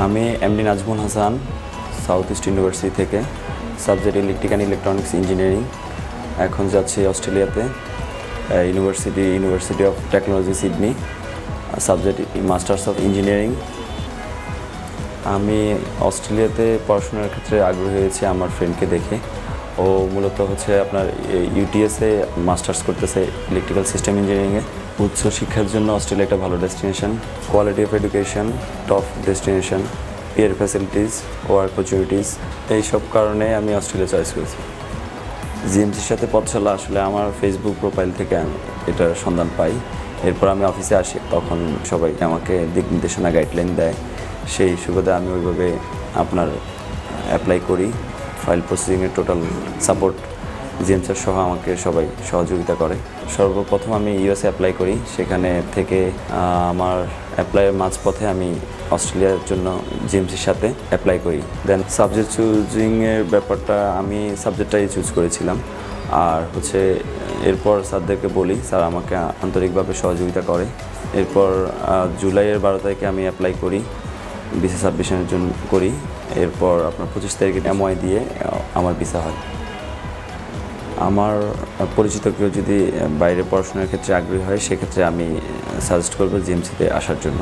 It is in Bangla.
আমি MD Nazmul Hasan, South East University থেকে, subject electric and electronics engineering. এখন যাচ্ছি অস্ট্রেলিয়াতে, University of Technology Sydney, subject masters of engineering. আমি অস্ট্রেলিয়াতে পড়াশোনার ক্ষেত্রে আগ্রহী হয়েছি আমার ফ্রেন্ডকে দেখে। ও মূলত আপনার ইউটিএসে মাস্টার্স করতেছে ইলেকট্রিক্যাল সিস্টেম ইঞ্জিনিয়ারিংয়ে। উচ্চ শিক্ষার জন্য অস্ট্রেলিয়া একটা ভালো destination, quality of education, top destination, peer facilities, work opportunities, এইসব কারণে আমি অস্ট্রেলিয়া চয়েস করেছি। জিএমসির সাথে পথ চলা আসলে আমার ফেসবুক প্রোফাইল থেকে আমি এটার সন্ধান পাই। এরপর আমি অফিসে আসি, তখন সবাই আমাকে দিক নির্দেশনা গাইডলাইন দেয়। সেই সুবাদে আমি ওইভাবে আপনার অ্যাপ্লাই করি। ফাইল প্রসেসিংয়ের টোটাল সাপোর্ট জিএমসির সহ আমাকে সবাই সহযোগিতা করে। সর্বপ্রথম আমি ইউএসএ অ্যাপ্লাই করি, সেখানে থেকে আমার অ্যাপ্লাইয়ের মাঝপথে আমি অস্ট্রেলিয়ার জন্য জিএমসির সাথে অ্যাপ্লাই করি। দেন সাবজেক্ট চুজিংয়ের ব্যাপারটা আমি সাবজেক্টটাই চুজ করেছিলাম। আর এরপর স্যারদেরকে বলি, স্যার আমাকে আন্তরিকভাবে সহযোগিতা করে। এরপর জুলাইয়ের 12 তারিখে আমি অ্যাপ্লাই করি, ভিসা সাবমিশনের জন্য করি। এরপর আপনার 25 তারিখে এমওআই দিয়ে আমার ভিসা হয়। আমার পরিচিত কেউ যদি বাইরে পড়াশোনার ক্ষেত্রে আগ্রহী হয়, সেক্ষেত্রে আমি সাজেস্ট করব জিএমসিতে আসার জন্য।